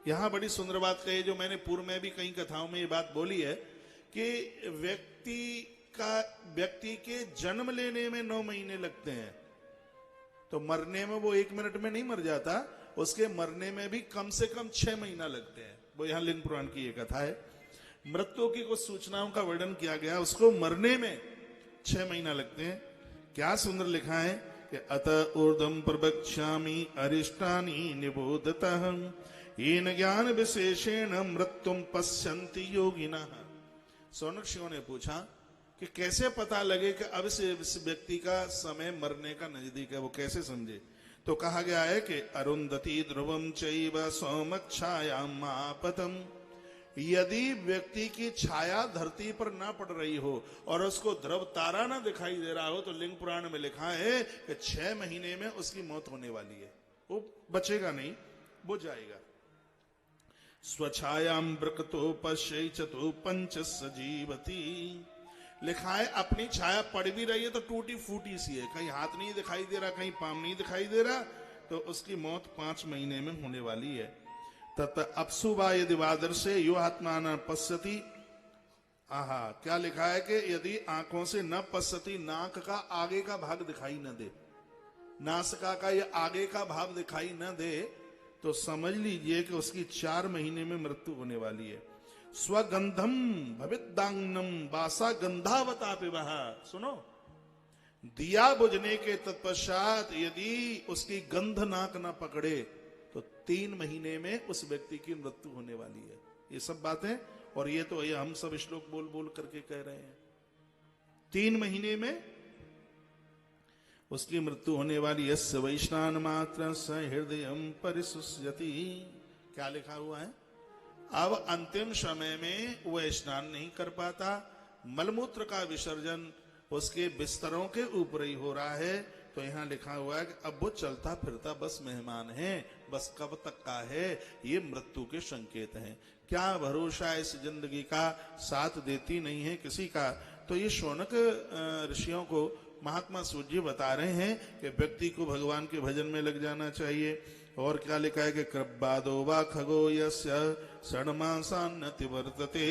यहां बड़ी सुंदर बात कही, जो मैंने पूर्व में भी कई कथाओं में ये बात बोली है कि व्यक्ति के जन्म लेने में 9 महीने लगते हैं, तो मरने में वो 1 मिनट में नहीं मर जाता, उसके मरने में भी कम से कम 6 महीना लगते हैं। वो यहां लिंग पुराण की एक कथा है। मृत्यु की कुछ सूचनाओं का वर्णन किया गया, उसको मरने में 6 महीना लगते हैं। क्या सुंदर लिखा है कि अत ऊर्ध्वं प्रवक्ष्यामि अरिष्टानि निबोधतः येन ज्ञान विशेषेण मृत्युम पश्यन्ति योगिनः। सौनकादियों ने पूछा कि कैसे पता लगे कि अब से इस व्यक्ति का समय मरने का नजदीक है, वो कैसे समझे? तो कहा गया है कि अरुंधति ध्रुवम चैव सौमच्छायाम आपतम। यदि व्यक्ति की छाया धरती पर ना पड़ रही हो और उसको ध्रुव तारा ना दिखाई दे रहा हो, तो लिंग पुराण में लिखा है कि 6 महीने में उसकी मौत होने वाली है। वो बचेगा नहीं, वो जाएगा। स्वछायाम ब्रकतो पश्यैचतो पंच सजीवती। लिखा है अपनी छाया पड़ भी रही है तो टूटी फूटी सी है, कहीं हाथ नहीं दिखाई दे रहा, कहीं पांव नहीं दिखाई दे रहा, तो उसकी मौत 5 महीने में होने वाली है। तत अपसुवा यदि वादर से यो आत्मा पश्यति। आहा, क्या लिखा है कि यदि आंखों से न पश्यति, नाक का आगे का भाग दिखाई न दे, नासिका का ये आगे का भाग दिखाई न दे, तो समझ लीजिए कि उसकी 4 महीने में मृत्यु होने वाली है। स्वगंधम भविदांगनम बासा गंधावता पिबह। सुनो, दिया बुझने के तत्पश्चात यदि उसकी गंध नाक ना पकड़े तो 3 महीने में उस व्यक्ति की मृत्यु होने वाली है। ये सब बातें, और ये तो ये हम सब श्लोक बोल बोल करके कह रहे हैं। 3 महीने में उसकी मृत्यु होने वाली। यस्य वैष्णान मात्र स हृदयम परिशुष्यति। क्या लिखा हुआ है? अब अंतिम समय में वह स्नान नहीं कर पाता, मलमूत्र का विसर्जन उसके बिस्तरों के ऊपर ही हो रहा है। तो यहां लिखा हुआ है कि अब वो चलता फिरता बस मेहमान है, बस कब तक का है, ये मृत्यु के संकेत हैं। क्या भरोसा इस जिंदगी का, साथ देती नहीं है किसी का। तो ये शौनक ऋषियों को महात्मा सूर्य बता रहे हैं कि व्यक्ति को भगवान के भजन में लग जाना चाहिए। और क्या लिखा है कि कृब्बादो वा खगो यस्य षण्मासान्नति वर्तते।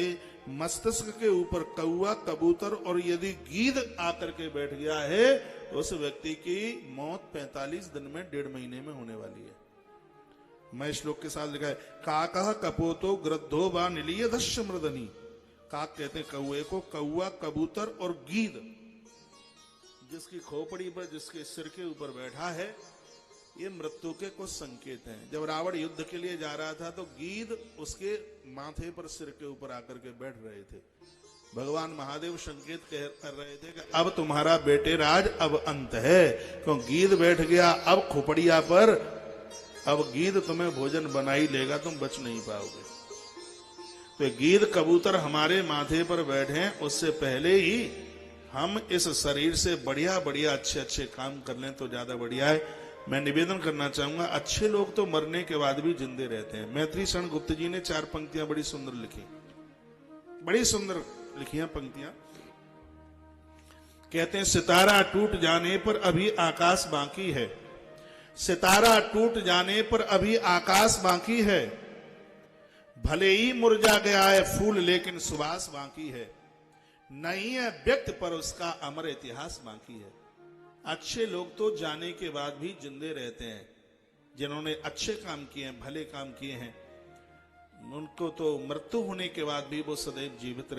मस्तिष्क के ऊपर कौआ, कबूतर और यदि गीध आकर के बैठ गया है तो उस व्यक्ति की मौत 45 दिन में 1.5 महीने में होने वाली है। मैं श्लोक के साथ लिखा है काकः कपोतो गृद्धो वा निलीयधस्य मृदनी। काक कहते हैं कौए को, कौआ, कबूतर और गीध जिसकी खोपड़ी पर, जिसके सिर के ऊपर बैठा है, ये मृत्यु के कुछ संकेत हैं। जब रावण युद्ध के लिए जा रहा था तो गीध उसके माथे पर, सिर के ऊपर आकर के बैठ रहे थे। भगवान महादेव संकेत कर रहे थे कि अब तुम्हारा बेटे राज अब अंत है, क्यों गीध बैठ गया अब खोपड़िया पर, अब गीध तुम्हें भोजन बना ही लेगा, तुम बच नहीं पाओगे। तो गीध कबूतर हमारे माथे पर बैठे, उससे पहले ही हम इस शरीर से बढ़िया बढ़िया अच्छे अच्छे काम कर लें तो ज्यादा बढ़िया है। मैं निवेदन करना चाहूंगा, अच्छे लोग तो मरने के बाद भी जिंदे रहते हैं। मैत्री शरण गुप्त जी ने 4 पंक्तियां बड़ी सुंदर लिखी, बड़ी सुंदर लिखी हैं पंक्तियां। कहते हैं सितारा टूट जाने पर अभी आकाश बाकी है, सितारा टूट जाने पर अभी आकाश बाकी है, भले ही मुरझा गया है फूल लेकिन सुवास बाकी है, नहीं है व्यक्त पर उसका अमर इतिहास बाकी है। अच्छे लोग तो जाने के बाद भी जिंदे रहते हैं, जिन्होंने अच्छे काम किए हैं, भले काम किए हैं, उनको तो मृत्यु होने के बाद भी वो सदैव जीवित